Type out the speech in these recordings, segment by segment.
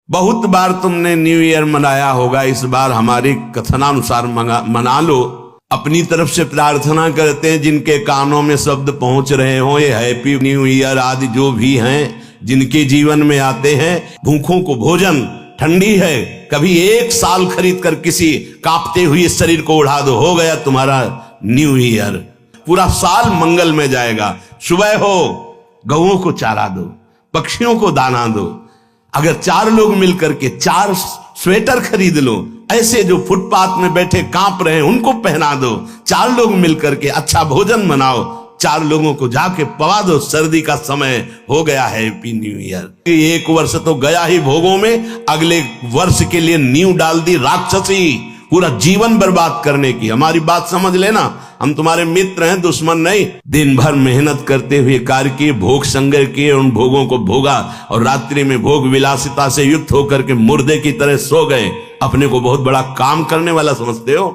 बहुत बार तुमने new year मनाया होगा, इस बार हमारी कथनानुसार मना लो। अपनी तरफ से प्रार्थना करते हैं जिनके कानों में शब्द पहुंच रहे हो, ये हैप्पी न्यू ईयर आदि जो भी हैं जिनके जीवन में आते हैं। भूखों को भोजन, ठंडी है, कभी एक साल खरीद कर किसी कांपते हुए शरीर को उड़ा दो, हो गया तुम्हारा न्यू ईयर। पूरा साल मंगल में जाएगा। सुबह हो गऊओं को चारा दो, पक्षियों को दाना दो। अगर 4 लोग मिलकर के 4 स्वेटर खरीद लो, ऐसे जो फुटपाथ में बैठे कांप रहे हैं उनको पहना दो। 4 लोग मिलकर के अच्छा भोजन बनाओ, 4 लोगों को जाके पवा दो। सर्दी का समय हो गया है, हैप्पी न्यू ईयर। एक वर्ष तो गया ही भोगों में, अगले वर्ष के लिए नींव डाल दी राक्षसी, पूरा जीवन बर्बाद करने की। हमारी बात समझ लेना, हम तुम्हारे मित्र हैं, दुश्मन नहीं। दिन भर मेहनत करते हुए कार्य किए, भोग संग्रह किए, उन भोगों को भोगा और रात्रि में भोग विलासिता से युक्त होकर के मुर्दे की तरह सो गए। अपने को बहुत बड़ा काम करने वाला समझते हो।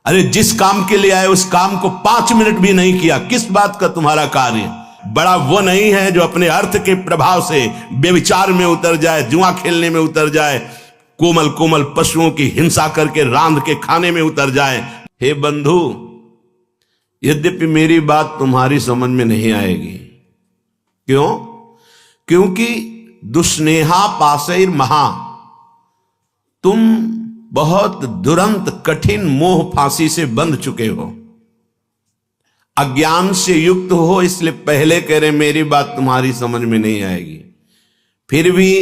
अरे जिस काम के लिए आए उस काम को 5 मिनट भी नहीं किया। किस बात का तुम्हारा कार्य बड़ा वो नहीं है जो अपने अर्थ के प्रभाव से व्यभिचार में उतर जाए, जुआ खेलने में उतर जाए, कोमल कोमल पशुओं की हिंसा करके रांध के खाने में उतर जाए। हे बंधु, यद्यपि मेरी बात तुम्हारी समझ में नहीं आएगी। क्यों? क्योंकि दुस्नेहा पासैर महा, तुम बहुत दुरंत कठिन मोह फांसी से बंध चुके हो, अज्ञान से युक्त हो। इसलिए पहले कह रहे मेरी बात तुम्हारी समझ में नहीं आएगी। फिर भी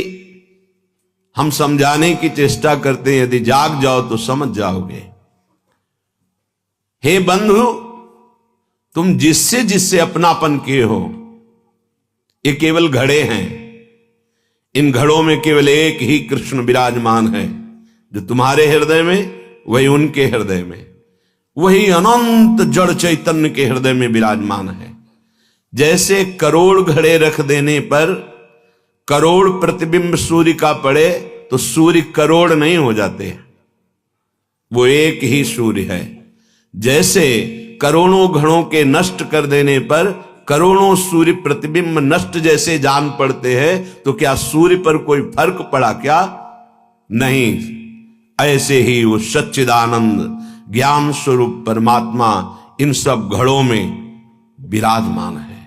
हम समझाने की चेष्टा करते हैं, यदि जाग जाओ तो समझ जाओगे। हे बंधु, तुम जिससे जिससे अपनापन किए हो, ये केवल घड़े हैं। इन घड़ों में केवल एक ही कृष्ण विराजमान है, जो तुम्हारे हृदय में वही उनके हृदय में, वही अनंत जड़ चैतन्य के हृदय में विराजमान है। जैसे करोड़ घड़े रख देने पर करोड़ प्रतिबिंब सूर्य का पड़े तो सूर्य करोड़ नहीं हो जाते, वो एक ही सूर्य है। जैसे करोड़ों घड़ों के नष्ट कर देने पर करोड़ों सूर्य प्रतिबिंब नष्ट जैसे जान पड़ते हैं, तो क्या सूर्य पर कोई फर्क पड़ा क्या? नहीं। ऐसे ही वो सच्चिदानंद ज्ञान स्वरूप परमात्मा इन सब घड़ों में विराजमान है।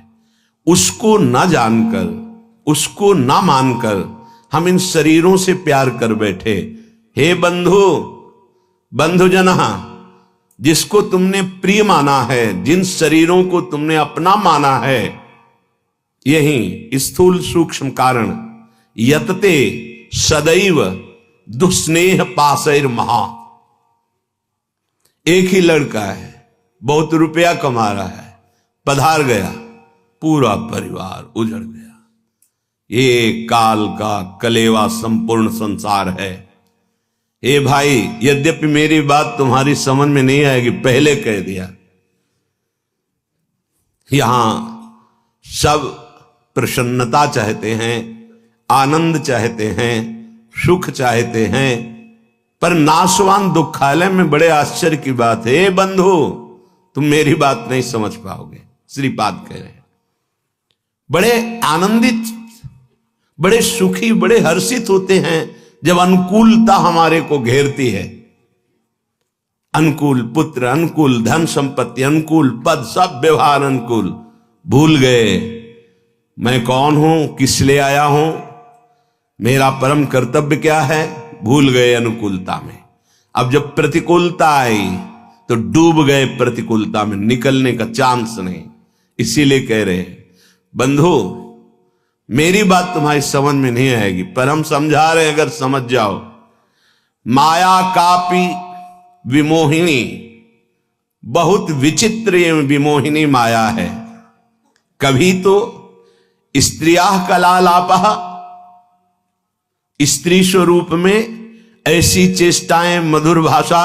उसको न जानकर, उसको ना मानकर हम इन शरीरों से प्यार कर बैठे। हे बंधु, बंधुजना, जिसको तुमने प्रिय माना है, जिन शरीरों को तुमने अपना माना है, यही स्थूल सूक्ष्म कारण यतते सदैव दुस्नेह पासैर महा। एक ही लड़का है, बहुत रुपया कमा रहा है, पधार गया, पूरा परिवार उजड़ गया। ये काल का कलेवा संपूर्ण संसार है। हे भाई, यद्यपि मेरी बात तुम्हारी समझ में नहीं आएगी, पहले कह दिया। यहां सब प्रसन्नता चाहते हैं, आनंद चाहते हैं, सुख चाहते हैं, पर नाशवान दुखालय में बड़े आश्चर्य की बात है। बंधु, तुम मेरी बात नहीं समझ पाओगे। श्रीपाद कह रहे हैं, बड़े आनंदित, बड़े सुखी, बड़े हर्षित होते हैं जब अनुकूलता हमारे को घेरती है। अनुकूल पुत्र, अनुकूल धन संपत्ति, अनुकूल पद, सब व्यवहार अनुकूल। भूल गए मैं कौन हूं, किस लिए आया हूं, मेरा परम कर्तव्य क्या है, भूल गए अनुकूलता में। अब जब प्रतिकूलता आई तो डूब गए प्रतिकूलता में, निकलने का चांस नहीं। इसीलिए कह रहे हैं बंधु, मेरी बात तुम्हारी समझ में नहीं आएगी, पर हम समझा रहे हैं, अगर समझ जाओ। माया कापी विमोहिनी, बहुत विचित्र ये विमोहिनी माया है। कभी तो स्त्रिया कलालापः, स्त्री स्वरूप में ऐसी चेष्टाएं, मधुर भाषा,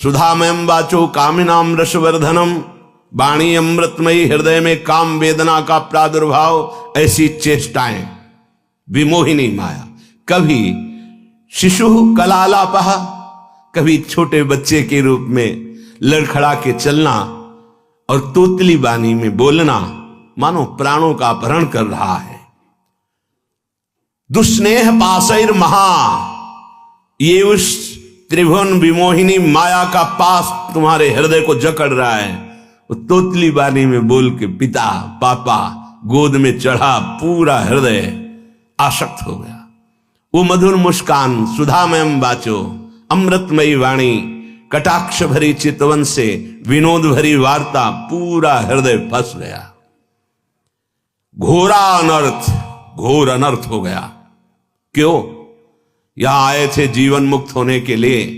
सुधामयम वाचो कामिनाम रसवर्धनम, वाणी अमृतमयी, हृदय में काम वेदना का प्रादुर्भाव, ऐसी चेष्टाएं, विमोहिनी माया। कभी शिशु कलालापः, कभी छोटे बच्चे के रूप में लड़खड़ा के चलना और तोतली बानी में बोलना, मानो प्राणों का अपहरण कर रहा है। दुस्नेह पासैर महा, ये उस त्रिभुवन विमोहिनी माया का पास तुम्हारे हृदय को जकड़ रहा है। वो तोतली बानी में बोल के पिता पापा गोद में चढ़ा, पूरा हृदय आसक्त हो गया। वो मधुर मुस्कान, सुधामयम बाचो, अमृतमयी वाणी, कटाक्ष भरी चितवन से विनोद भरी वार्ता, पूरा हृदय फंस गया। घोरा अनर्थ, घोर अनर्थ हो गया। क्यों? यहां आए थे जीवन मुक्त होने के लिए,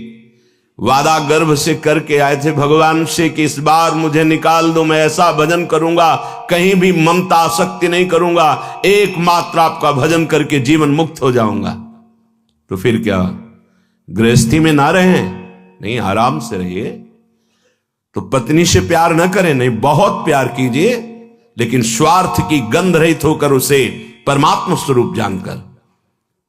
वादा गर्भ से करके आए थे भगवान से कि इस बार मुझे निकाल दो, मैं ऐसा भजन करूंगा, कहीं भी ममता आसक्ति नहीं करूंगा, एकमात्र आपका भजन करके जीवन मुक्त हो जाऊंगा। तो फिर क्या, गृहस्थी में ना रहें? नहीं, आराम से रहिए। तो पत्नी से प्यार न करें, नहीं, बहुत प्यार कीजिए, लेकिन स्वार्थ की गंध रहित होकर उसे परमात्मा स्वरूप जानकर।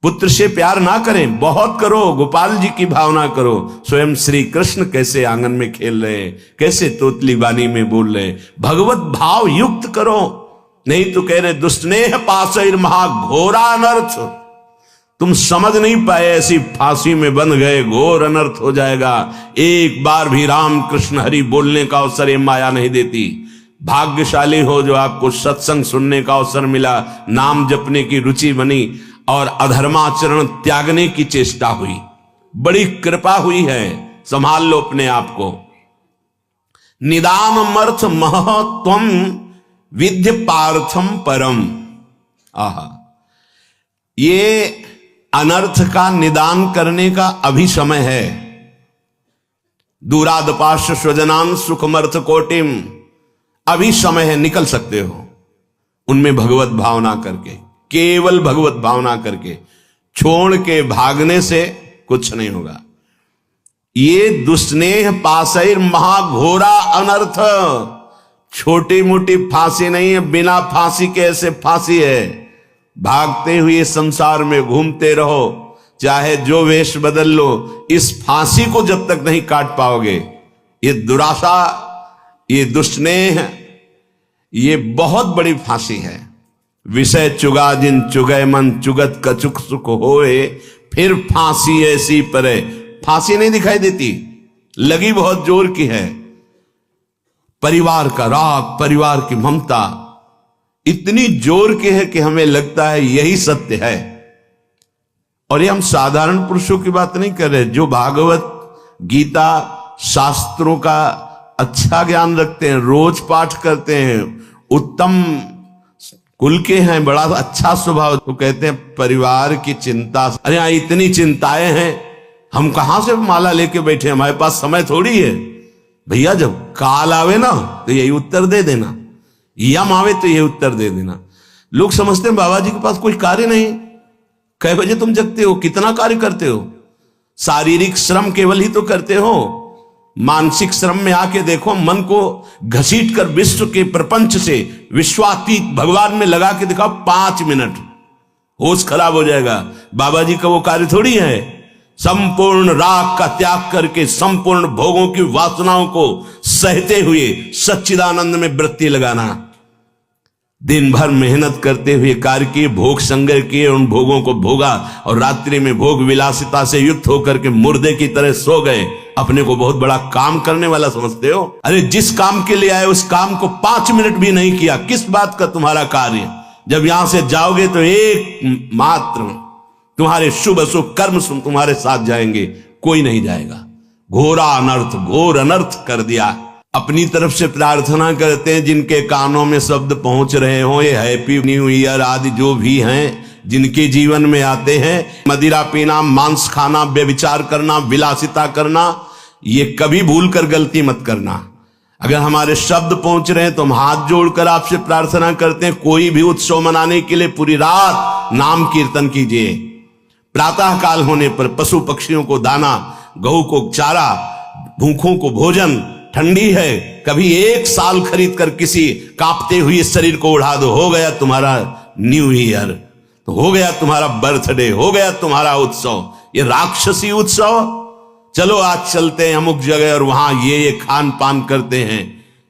पुत्र से प्यार ना करें, बहुत करो, गोपाल जी की भावना करो। स्वयं श्री कृष्ण कैसे आंगन में खेल रहे हैं, कैसे तोतली बानी में बोल रहे हैं, भगवत भाव युक्त करो। नहीं तो कह रहे दुस्नेह पासैर महा घोरा अनर्थ, तुम समझ नहीं पाए, ऐसी फांसी में बंध गए, घोर अनर्थ हो जाएगा। एक बार भी राम कृष्ण हरि बोलने का अवसर ये माया नहीं देती। भाग्यशाली हो जो आपको सत्संग सुनने का अवसर मिला, नाम जपने की रुचि बनी और अधर्माचरण त्यागने की चेष्टा हुई, बड़ी कृपा हुई है। संभाल लो अपने आप को। निदानमर्थ महत्वम विद्य पार्थम परम। आहा, ये अनर्थ का निदान करने का अभी समय है। दूरादपाश स्वजनान सुखमर्थ कोटिम, अभी समय है, निकल सकते हो उनमें भगवत भावना करके, केवल भगवत भावना करके। छोड़ के भागने से कुछ नहीं होगा। ये दुस्नेह पासैर महाघोरा अनर्थ, छोटी मोटी फांसी नहीं है, बिना फांसी के ऐसे फांसी है। भागते हुए संसार में घूमते रहो, चाहे जो वेश बदल लो, इस फांसी को जब तक नहीं काट पाओगे, ये दुराशा, ये दुस्नेह, ये बहुत बड़ी फांसी है। विषय चुगा जिन चुगय मन, चुगत कचुक सुख होए, फिर फांसी ऐसी परे। फांसी नहीं दिखाई देती, लगी बहुत जोर की है। परिवार का राग, परिवार की ममता इतनी जोर की है कि हमें लगता है यही सत्य है। और ये हम साधारण पुरुषों की बात नहीं कर रहे, जो भागवत गीता शास्त्रों का अच्छा ज्ञान रखते हैं, रोज पाठ करते हैं, उत्तम कुल के हैं, बड़ा अच्छा स्वभाव, तो कहते हैं परिवार की चिंता। अरे यहाँ इतनी चिंताएं हैं, हम कहां से माला लेके बैठे, हमारे पास समय थोड़ी है। भैया जब काल आवे ना तो यही उत्तर दे देना, यम आवे तो यही उत्तर दे देना। लोग समझते हैं बाबा जी के पास कोई कार्य नहीं। कै बजे तुम जगते हो, कितना कार्य करते हो? शारीरिक श्रम केवल ही तो करते हो, मानसिक श्रम में आके देखो, मन को घसीट कर विश्व के प्रपंच से विश्वातीत भगवान में लगा के दिखाओ 5 मिनट, होश खराब हो जाएगा। बाबा जी का वो कार्य थोड़ी है। संपूर्ण राग का त्याग करके संपूर्ण भोगों की वासनाओं को सहते हुए सच्चिदानंद में वृत्ति लगाना, दिन भर मेहनत करते हुए कार्य किए, भोग संग्रह किए, उन भोगों को भोगा और रात्रि में भोग विलासिता से युक्त होकर के मुर्दे की तरह सो गए। अपने को बहुत बड़ा काम करने वाला समझते हो? अरे जिस काम के लिए आए उस काम को 5 मिनट भी नहीं किया, किस बात का तुम्हारा कार्य? जब यहां से जाओगे तो एक मात्र तुम्हारे शुभ अशुभ कर्म तुम्हारे साथ जाएंगे, कोई नहीं जाएगा। घोरा अनर्थ, घोर अनर्थ कर दिया। अपनी तरफ से प्रार्थना करते हैं जिनके कानों में शब्द पहुंच रहे हो, ये हैप्पी न्यू ईयर आदि जो भी हैं जिनके जीवन में आते हैं, मदिरा पीना, मांस खाना, व्यभिचार करना, विलासिता करना, ये कभी भूल कर गलती मत करना। अगर हमारे शब्द पहुंच रहे हैं तो हम हाथ जोड़कर आपसे प्रार्थना करते हैं, कोई भी उत्सव मनाने के लिए पूरी रात नाम कीर्तन कीजिए। प्रातः काल होने पर पशु पक्षियों को दाना, गऊ को चारा, भूखों को भोजन, ठंडी है कभी 1 साल खरीद कर किसी कांपते हुए शरीर को उड़ा दो, हो गया तुम्हारा न्यू ईयर, तो हो गया तुम्हारा बर्थडे, हो गया तुम्हारा उत्सव। ये राक्षसी उत्सव, चलो आज चलते हैं अमुक जगह और वहां ये खान पान करते हैं,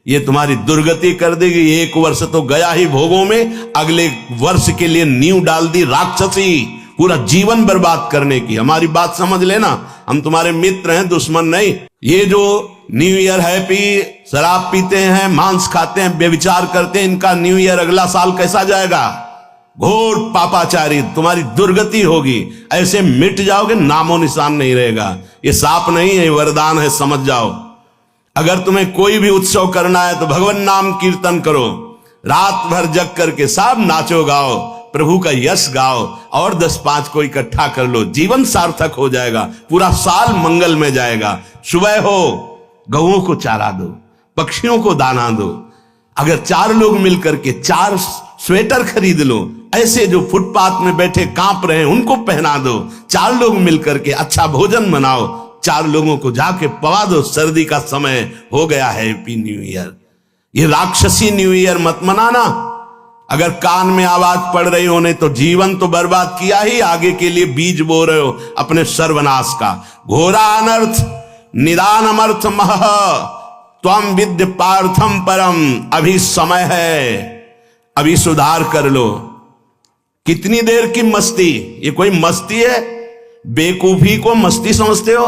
ये तुम्हारी दुर्गति कर देगी। 1 वर्ष तो गया ही भोगों में, अगले वर्ष के लिए नींव डाल दी राक्षसी पूरा जीवन बर्बाद करने की। हमारी बात समझ लेना, हम तुम्हारे मित्र हैं, दुश्मन नहीं। ये जो न्यू ईयर हैप्पी, शराब पीते हैं, मांस खाते हैं, व्यभिचार करते हैं, इनका न्यू ईयर अगला साल कैसा जाएगा? घोर पापाचारी, तुम्हारी दुर्गति होगी। ऐसे मिट जाओगे, नामो निशान नहीं रहेगा। ये साप नहीं है, वरदान है, समझ जाओ। अगर तुम्हें कोई भी उत्सव करना है तो भगवान नाम कीर्तन करो, रात भर जग करके सब नाचो गाओ, प्रभु का यश गाओ, और 10-5 को इकट्ठा कर लो, जीवन सार्थक हो जाएगा, पूरा साल मंगल में जाएगा। सुबह हो गऊओं को चारा दो, पक्षियों को दाना दो। अगर 4 लोग मिलकर के 4 स्वेटर खरीद लो, ऐसे जो फुटपाथ में बैठे कांप रहे हैं उनको पहना दो। 4 लोग मिलकर के अच्छा भोजन बनाओ, 4 लोगों को जाके पवा दो। सर्दी का समय हो गया है, हैप्पी न्यू ईयर। ये राक्षसी न्यू ईयर मत मनाना। अगर कान में आवाज पड़ रही हो, नहीं तो जीवन तो बर्बाद किया ही, आगे के लिए बीज बो रहे हो अपने सर्वनाश का। घोरा अनर्थ निदान अमर्थ मह त्वम विद्य पार्थम परम। अभी समय है, अभी सुधार कर लो। कितनी देर की मस्ती? ये कोई मस्ती है? बेकूफी को मस्ती समझते हो?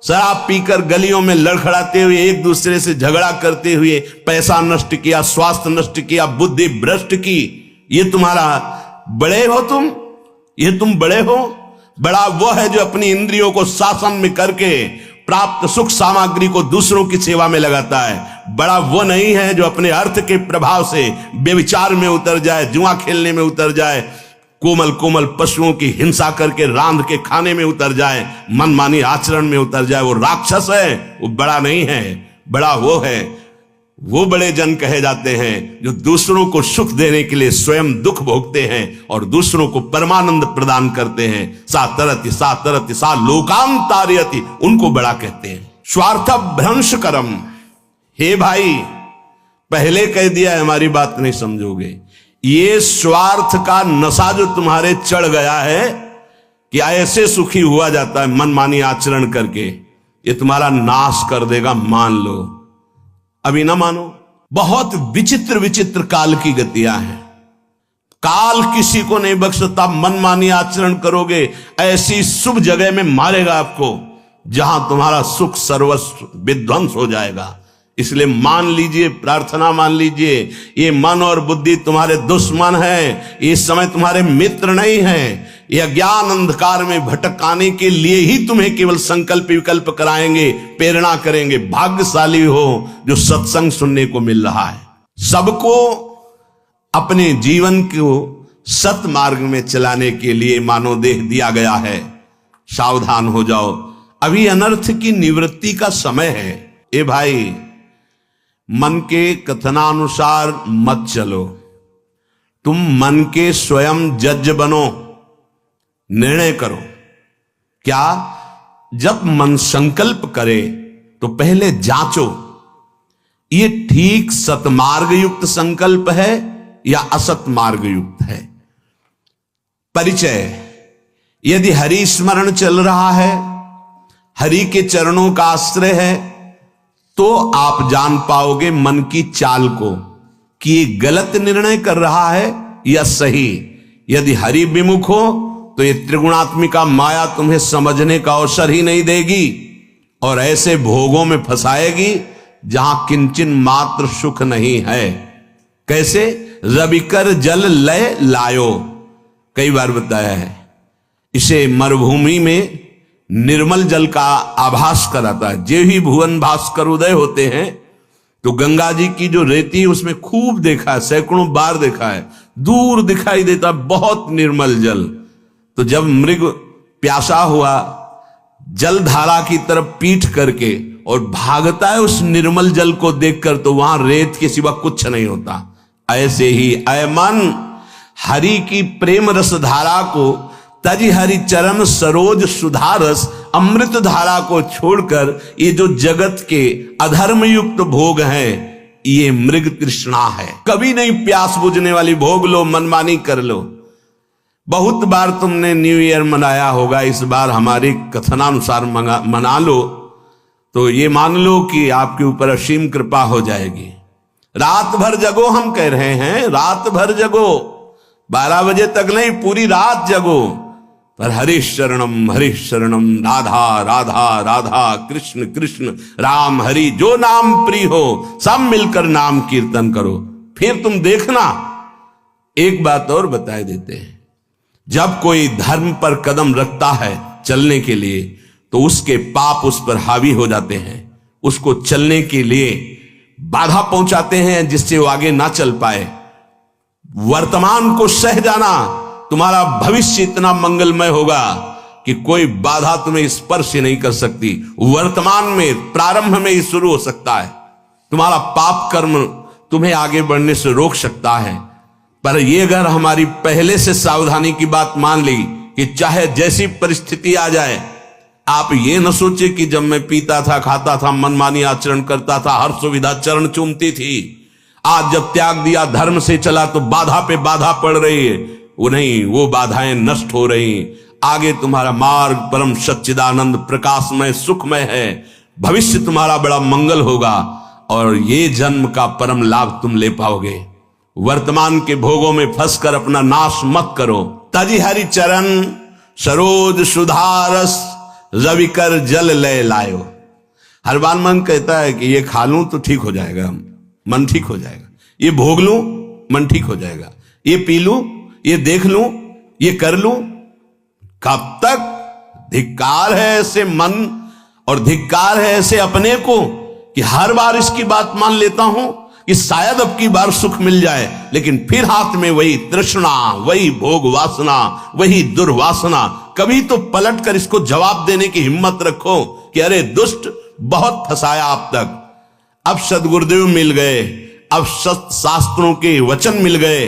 शराब पीकर गलियों में लड़खड़ाते हुए, एक दूसरे से झगड़ा करते हुए पैसा नष्ट किया, स्वास्थ्य नष्ट किया, बुद्धि भ्रष्ट की। ये तुम्हारा बड़े हो तुम? ये तुम बड़े हो? बड़ा वो है जो अपनी इंद्रियों को शासन में करके प्राप्त सुख सामग्री को दूसरों की सेवा में लगाता है। बड़ा वो नहीं है जो अपने अर्थ के प्रभाव से व्यभिचार में उतर जाए, जुआ खेलने में उतर जाए, कोमल कोमल पशुओं की हिंसा करके रांध के खाने में उतर जाए, मनमानी आचरण में उतर जाए। वो राक्षस है, वो बड़ा नहीं है। बड़ा वो है, वो बड़े जन कहे जाते हैं जो दूसरों को सुख देने के लिए स्वयं दुख भोगते हैं और दूसरों को परमानंद प्रदान करते हैं। सा तरति सा लोकांतारयति, उनको बड़ा कहते हैं। स्वार्थ भ्रंश करम। हे भाई, पहले कह दिया है, हमारी बात नहीं समझोगे। ये स्वार्थ का नशा जो तुम्हारे चढ़ गया है कि ऐसे सुखी हुआ जाता है मनमानी आचरण करके, ये तुम्हारा नाश कर देगा, मान लो। अभी ना मानो। बहुत विचित्र विचित्र काल की गतियां हैं। काल किसी को नहीं बख्शता। मनमानी आचरण करोगे, ऐसी शुभ जगह में मारेगा आपको जहां तुम्हारा सुख सर्वस्व विध्वंस हो जाएगा। इसलिए मान लीजिए, प्रार्थना मान लीजिए, ये मन और बुद्धि तुम्हारे दुश्मन है, इस समय तुम्हारे मित्र नहीं है। ये अज्ञान अंधकार में भटकाने के लिए ही तुम्हें केवल संकल्प विकल्प कराएंगे, प्रेरणा करेंगे। भाग्यशाली हो जो सत्संग सुनने को मिल रहा है। सबको अपने जीवन को सत मार्ग में चलाने के लिए मानव देह दिया गया है। सावधान हो जाओ, अभी अनर्थ की निवृत्ति का समय है। ए भाई, मन के कथनानुसार मत चलो। तुम मन के स्वयं जज बनो, निर्णय करो। क्या? जब मन संकल्प करे तो पहले जांचो, ये ठीक सतमार्ग युक्त संकल्प है या असत मार्ग युक्त है। परिचय: यदि हरि स्मरण चल रहा है, हरि के चरणों का आश्रय है, तो आप जान पाओगे मन की चाल को कि ये गलत निर्णय कर रहा है या सही। यदि हरि विमुख हो तो ये त्रिगुणात्मिका माया तुम्हें समझने का अवसर ही नहीं देगी और ऐसे भोगों में फंसाएगी जहां किंचन मात्र सुख नहीं है। कैसे? रविकर जल लय लायो, कई बार बताया है। इसे मरुभूमि में निर्मल जल का आभास कराता है। जे ही भुवन भास्कर उदय होते हैं तो गंगा जी की जो रेती है उसमें खूब देखा है, सैकड़ों बार देखा है, दूर दिखाई देता है बहुत निर्मल जल। तो जब मृग प्यासा हुआ, जलधारा की तरफ पीठ करके और भागता है उस निर्मल जल को देखकर, तो वहां रेत के सिवा कुछ नहीं होता। ऐसे ही अय मन, हरि की प्रेम रस धारा को तज हरि चरण सरोज सुधारस, अमृत धारा को छोड़कर ये जो जगत के अधर्म युक्त भोग हैं, ये मृग तृष्णा है। कभी नहीं प्यास बुझने वाली भोग लो, मनमानी कर लो। बहुत बार तुमने न्यू ईयर मनाया होगा, इस बार हमारी कथनानुसार मना लो तो ये मान लो कि आपके ऊपर असीम कृपा हो जाएगी। रात भर जगो, हम कह रहे हैं रात भर जगो, 12 बजे तक नहीं, पूरी रात जगो। पर हरि शरणम राधा राधा राधा कृष्ण कृष्ण राम हरि, जो नाम प्रिय हो सब मिलकर नाम कीर्तन करो। फिर तुम देखना। एक बात और बताए देते हैं, जब कोई धर्म पर कदम रखता है चलने के लिए तो उसके पाप उस पर हावी हो जाते हैं, उसको चलने के लिए बाधा पहुंचाते हैं जिससे वो आगे ना चल पाए। वर्तमान को सह जाना, तुम्हारा भविष्य इतना मंगलमय होगा कि कोई बाधा तुम्हें स्पर्श नहीं कर सकती। वर्तमान में प्रारंभ में ही शुरू हो सकता है। तुम्हारा पाप कर्म तुम्हें आगे बढ़ने से रोक सकता है। पर यह अगर हमारी पहले से सावधानी की बात मान ली कि चाहे जैसी परिस्थिति आ जाए, आप ये न सोचे कि जब मैं पीता था, खाता था, मनमानी आचरण करता था, हर सुविधा चरण चूमती थी, आज जब त्याग दिया, धर्म से चला तो बाधा पे बाधा पड़ रही है। वो नहीं, वो बाधाएं नष्ट हो रही। आगे तुम्हारा मार्ग परम सच्चिदानंद प्रकाशमय सुखमय है। भविष्य तुम्हारा बड़ा मंगल होगा और ये जन्म का परम लाभ तुम ले पाओगे। वर्तमान के भोगों में फंसकर अपना नाश मत करो। तजी हरि चरण सरोज सुधारस रविकर जल लय लायो। हरबान मन कहता है कि ये खा लूं तो ठीक हो जाएगा, मन ठीक हो जाएगा, ये भोग लूं मन ठीक हो जाएगा, ये पी लूं, ये देख लूं, ये कर लूं। कब तक? धिक्कार है ऐसे मन और धिक्कार है ऐसे अपने को कि हर बार इसकी बात मान लेता हूं कि शायद अब की बार सुख मिल जाए, लेकिन फिर हाथ में वही तृष्णा, वही भोग वासना, वही दुर्वासना। कभी तो पलट कर इसको जवाब देने की हिम्मत रखो कि अरे दुष्ट, बहुत फंसाया अब तक, अब सदगुरुदेव मिल गए, अब सत शास्त्रों के वचन मिल गए,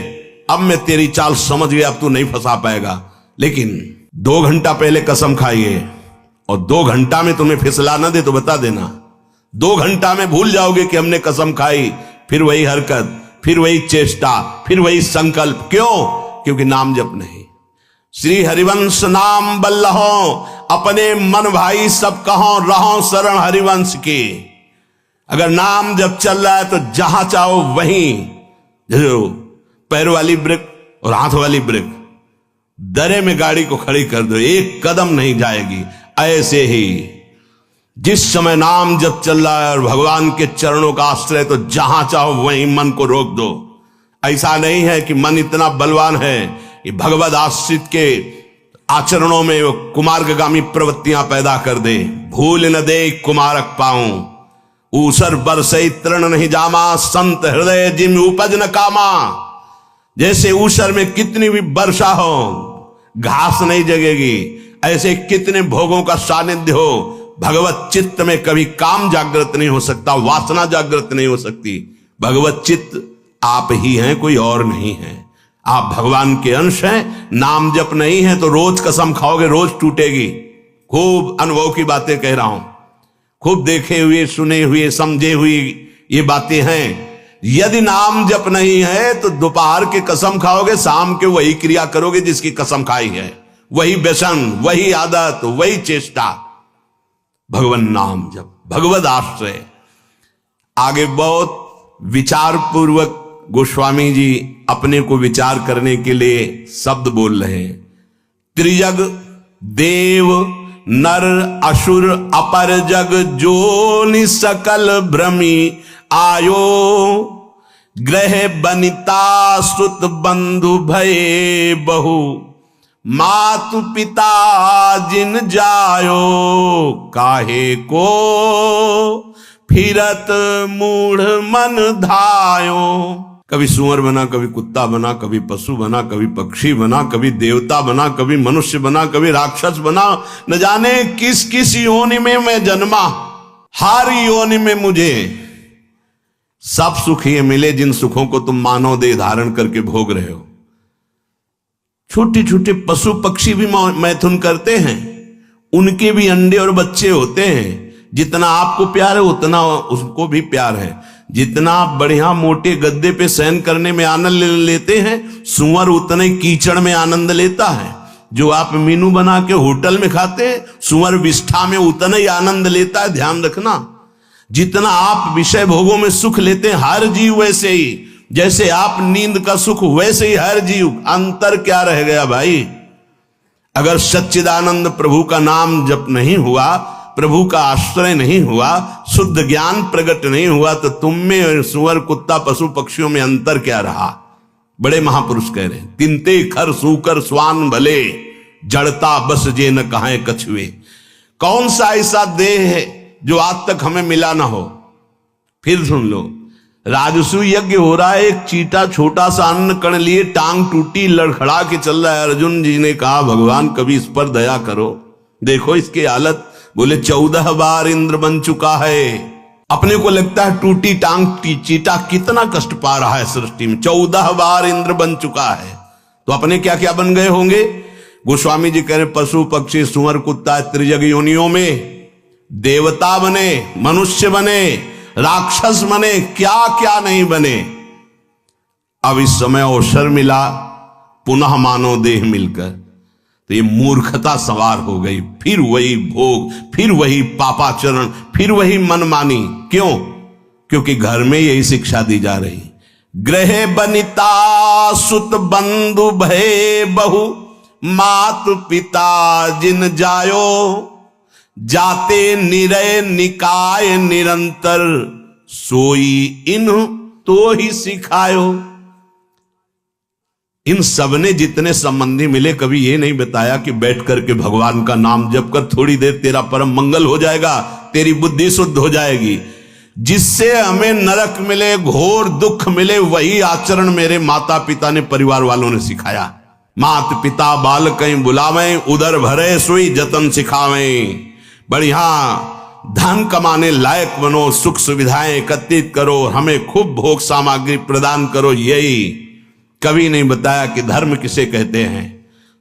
अब मैं तेरी चाल समझ गया, अब तू नहीं फंसा पाएगा। लेकिन 2 घंटा पहले कसम खाइए और 2 घंटा में तुम्हें फिसला ना दे तो बता देना, 2 घंटा में भूल जाओगे कि हमने कसम खाई। फिर वही हरकत, फिर वही चेष्टा, फिर वही संकल्प। क्यों? क्योंकि नाम जप नहीं। श्री हरिवंश नाम बल्लहो, अपने मन भाई सब कहो, रहो शरण हरिवंश की। अगर नाम जब चल रहा है तो जहां चाहो वहीं, जो पैर वाली ब्रेक और हाथ वाली ब्रेक, दरे में गाड़ी को खड़ी कर दो, 1 कदम नहीं जाएगी। ऐसे ही जिस समय नाम जब चल रहा है और भगवान के चरणों का आश्रय, तो जहां चाहो वहीं मन को रोक दो। ऐसा नहीं है कि मन इतना बलवान है कि भगवद आश्रित के आचरणों में वो कुमार्गामी प्रवृत्तियां पैदा कर दे। भूल न दे कुमारक पाऊं, ऊसर बरसई तृण नहीं जामा, संत हृदय जिम उपज न कामा। जैसे ऊसर में कितनी भी वर्षा हो घास नहीं जगेगी, ऐसे कितने भोगों का सानिध्य हो, भगवत चित्त में कभी काम जागृत नहीं हो सकता, वासना जागृत नहीं हो सकती। भगवत चित्त आप ही हैं, कोई और नहीं है। आप भगवान के अंश हैं। नाम जप नहीं है तो रोज कसम खाओगे, रोज टूटेगी। खूब अनुभव की बातें कह रहा हूं, खूब देखे हुए, सुने हुए, समझे हुए ये बातें हैं। यदि नाम जप नहीं है तो दोपहर के कसम खाओगे, शाम के वही क्रिया करोगे जिसकी कसम खाई है, वही व्यसन, वही आदत, वही चेष्टा। भगवान नाम जप, भगवद आश्रय। आगे बहुत विचार पूर्वक गोस्वामी जी अपने को विचार करने के लिए शब्द बोल रहे हैं। त्रिजग देव नर असुर अपर जग जोनि सकल भ्रमी आयो, ग्रह बनिता सुत बंधु भये बहु, मातु पिता जिन जायो, काहे को फिरत मूढ़ मन धायो। कभी सुअर बना, कभी कुत्ता बना, कभी पशु बना, कभी पक्षी बना, कभी देवता बना, कभी मनुष्य बना, कभी राक्षस बना। न जाने किस किस योनि में मैं जन्मा, हर योनि में मुझे सब सुख ये मिले जिन सुखों को तुम मानव देह धारण करके भोग रहे हो। छोटे छोटे पशु पक्षी भी मैथुन करते हैं, उनके भी अंडे और बच्चे होते हैं। जितना आपको प्यार है उतना उसको भी प्यार है। जितना आप बढ़िया मोटे गद्दे पे शयन करने में आनंद लेते हैं, सुअर उतने कीचड़ में आनंद लेता है। जो आप मीनू बना के होटल में खाते हैं, सुअर विष्ठा में उतना ही आनंद लेता है। ध्यान रखना, जितना आप विषय भोगों में सुख लेते हैं, हर जीव वैसे ही, जैसे आप नींद का सुख वैसे ही हर जीव। अंतर क्या रह गया भाई? अगर सच्चिदानंद प्रभु का नाम जप नहीं हुआ, प्रभु का आश्रय नहीं हुआ, शुद्ध ज्ञान प्रकट नहीं हुआ, तो तुम में सुअर कुत्ता पशु पक्षियों में अंतर क्या रहा? बड़े महापुरुष कह रहे हैं, तिनते खर सूकर स्वान भले, जड़ता बस जे न कहां कछुए। कौन सा ऐसा देह है जो आज तक हमें मिला ना हो? फिर सुन लो, राजसू यज्ञ हो रहा है, एक चीटा छोटा सा अन्न कण लिए टांग टूटी लड़खड़ा के चल रहा है। अर्जुन जी ने कहा, भगवान कभी इस पर दया करो, देखो इसकी हालत। बोले 14 बार इंद्र बन चुका है। अपने को लगता है टूटी टांग चीटा कितना कष्ट पा रहा है सृष्टि में, 14 बार इंद्र बन चुका है, तो अपने क्या क्या बन गए होंगे? गोस्वामी जी कह रहे, पशु पक्षी सुअर कुत्ता त्रिजग योनियों में देवता बने, मनुष्य बने, राक्षस बने, क्या क्या नहीं बने। अब इस समय अवसर मिला पुनः मानव देह मिलकर, तो ये मूर्खता सवार हो गई। फिर वही भोग, फिर वही पापाचरण, फिर वही मनमानी। क्यों? क्योंकि घर में यही शिक्षा दी जा रही, गृह बनिता सुत बंधु भय बहु, मात पिता जिन जायो, जाते निरय निकाय निरंतर, सोई इन तो ही सिखायो। इन सबने जितने संबंधी मिले, कभी ये नहीं बताया कि बैठ करके भगवान का नाम जप कर थोड़ी देर तेरा परम मंगल हो जाएगा, तेरी बुद्धि शुद्ध हो जाएगी। जिससे हमें नरक मिले, घोर दुख मिले, वही आचरण मेरे माता पिता ने, परिवार वालों ने सिखाया। मात पिता बाल कहीं बुलावें, उदर भरे सोई जतन सिखावें। बढ़िया धन कमाने लायक बनो, सुख सुविधाएं एकत्रित करो, हमें खूब भोग सामग्री प्रदान करो। यही कभी नहीं बताया कि धर्म किसे कहते हैं,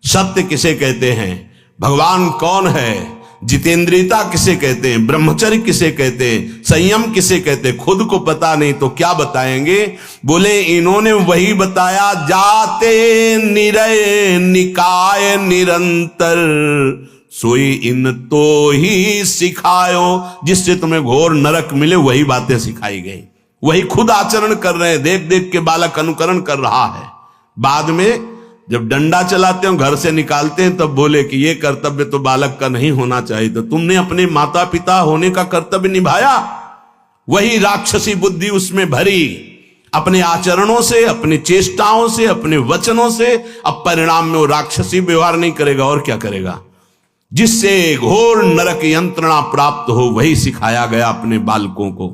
सत्य किसे कहते हैं, भगवान कौन है, जितेंद्रियता किसे कहते हैं, ब्रह्मचर्य किसे कहते हैं, संयम किसे कहते हैं। खुद को पता नहीं तो क्या बताएंगे? बोले इन्होंने वही बताया, जाते निरय निकाय निरंतर, सोई इन तो ही सिखायो। जिससे तुम्हें घोर नरक मिले वही बातें सिखाई गई, वही खुद आचरण कर रहे हैं। देख देख के बालक अनुकरण कर रहा है। बाद में जब डंडा चलाते हो, घर से निकालते हैं, तब बोले कि ये कर्तव्य तो बालक का नहीं होना चाहिए। तो तुमने अपने माता पिता होने का कर्तव्य निभाया, वही राक्षसी बुद्धि उसमें भरी, अपने आचरणों से, अपनी चेष्टाओं से, अपने वचनों से। अब परिणाम में वो राक्षसी व्यवहार नहीं करेगा और क्या करेगा? जिससे घोर नरक यंत्रणा प्राप्त हो, वही सिखाया गया अपने बालकों को।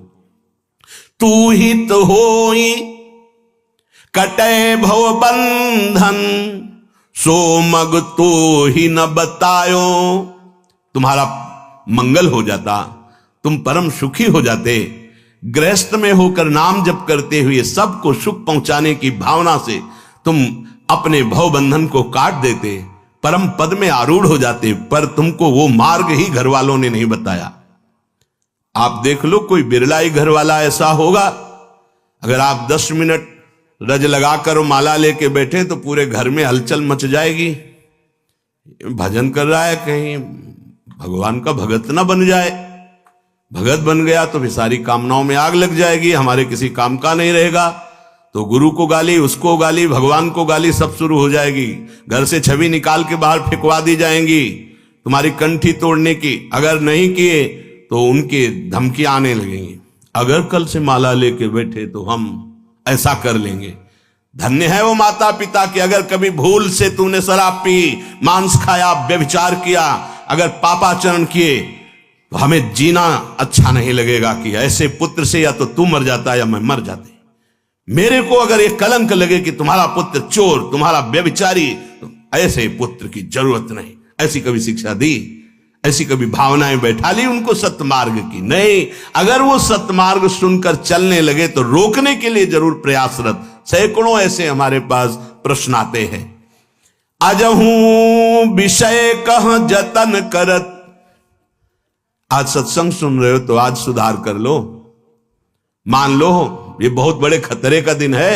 तू ही तो होई कटे भव बंधन, सो मग तो ही न बतायो। तुम्हारा मंगल हो जाता, तुम परम सुखी हो जाते। गृहस्थ में होकर नाम जप करते हुए सबको सुख पहुंचाने की भावना से तुम अपने भव बंधन को काट देते, परम पद में आरूढ़ हो जाते। पर तुमको वो मार्ग ही घर वालों ने नहीं बताया। आप देख लो, कोई बिरला ही घर वाला ऐसा होगा, अगर आप 10 मिनट रज लगाकर माला लेके बैठे तो पूरे घर में हलचल मच जाएगी। भजन कर रहा है, कहीं भगवान का भगत ना बन जाए। भगत बन गया तो फिर सारी कामनाओं में आग लग जाएगी, हमारे किसी काम का नहीं रहेगा। तो गुरु को गाली, उसको गाली, भगवान को गाली, सब शुरू हो जाएगी। घर से छवि निकाल के बाहर फेंकवा दी जाएंगी, तुम्हारी कंठी तोड़ने की। अगर नहीं किए तो उनके धमकियां आने लगेंगी। अगर कल से माला लेके बैठे तो हम ऐसा कर लेंगे। धन्य है वो माता पिता कि अगर कभी भूल से तूने शराब पी, मांस खाया, व्यभिचार किया, अगर पापाचरण किए, तो हमें जीना अच्छा नहीं लगेगा कि ऐसे पुत्र से या तो तू मर जाता या मैं मर जाते। मेरे को अगर एक कलंक लगे कि तुम्हारा पुत्र चोर, तुम्हारा व्यभिचारी, तो ऐसे पुत्र की जरूरत नहीं। ऐसी कभी शिक्षा दी, ऐसी कभी भावनाएं बैठा ली उनको सत्मार्ग की? नहीं। अगर वो सत्मार्ग सुनकर चलने लगे तो रोकने के लिए जरूर प्रयासरत। सैकड़ों ऐसे हमारे पास प्रश्न आते हैं। अजहू विषय कह जतन करत। आज सत्संग सुन रहे हो तो आज सुधार कर लो। मान लो ये बहुत बड़े खतरे का दिन है,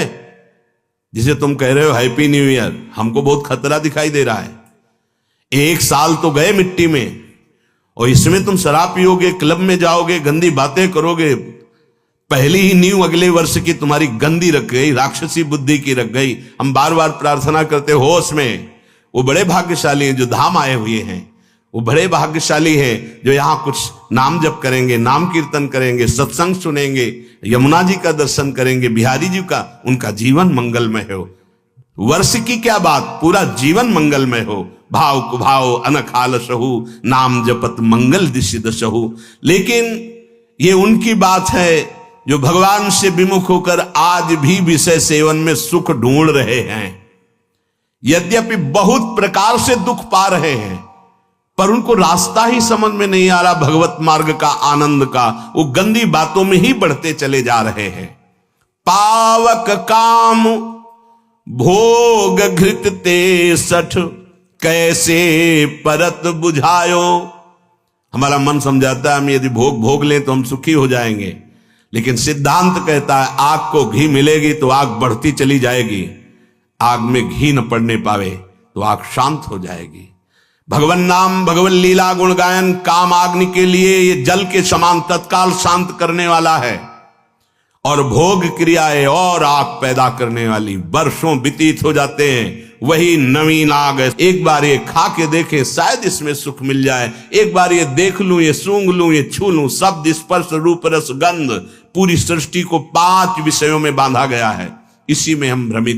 जिसे तुम कह रहे हो हैप्पी न्यू ईयर। हमको बहुत खतरा दिखाई दे रहा है। 1 साल तो गए मिट्टी में, और इसमें तुम शराब पियोगे, क्लब में जाओगे, गंदी बातें करोगे। पहली ही नींव अगले वर्ष की तुम्हारी गंदी रख गई, राक्षसी बुद्धि की रख गई। हम बार बार प्रार्थना करते होश में, वो बड़े भाग्यशाली हैं जो धाम आए हुए हैं, वो बड़े भाग्यशाली हैं जो यहाँ कुछ नाम जप करेंगे, नाम कीर्तन करेंगे, सत्संग सुनेंगे, यमुना जी का दर्शन करेंगे, बिहारी जी का, उनका जीवन मंगलमय हो। वर्ष की क्या बात, पूरा जीवन मंगलमय हो। भाव कुभाव अनखाल सहु, नाम जपत मंगल दिशि दशहु। लेकिन ये उनकी बात है जो भगवान से विमुख होकर आज भी विषय सेवन में सुख ढूंढ रहे हैं, यद्यपि बहुत प्रकार से दुख पा रहे हैं, पर उनको रास्ता ही समझ में नहीं आ रहा भगवत मार्ग का, आनंद का। वो गंदी बातों में ही बढ़ते चले जा रहे हैं। पावक काम भोग घृत ते सठ, कैसे परत बुझायो। हमारा मन समझाता है हम यदि भोग भोग लें तो हम सुखी हो जाएंगे, लेकिन सिद्धांत कहता है आग को घी मिलेगी तो आग बढ़ती चली जाएगी, आग में घी न पड़ने पावे तो आग शांत हो जाएगी। भगवान नाम, भगवान लीला, गुण गायन काम अग्नि के लिए ये जल के समान तत्काल शांत करने वाला है, और भोग क्रियाएं और आग पैदा करने वाली। वर्षों व्यतीत हो जाते हैं, वही नवीन आग है। एक बार ये खा के देखें, शायद इसमें सुख मिल जाए। एक बार ये देख लूं, ये सूंघ लूं, ये छू लूं। शब्द, स्पर्श, रूप, रस, गंध, पूरी सृष्टि को 5 विषयों में बांधा गया है। इसी में हम भ्रमित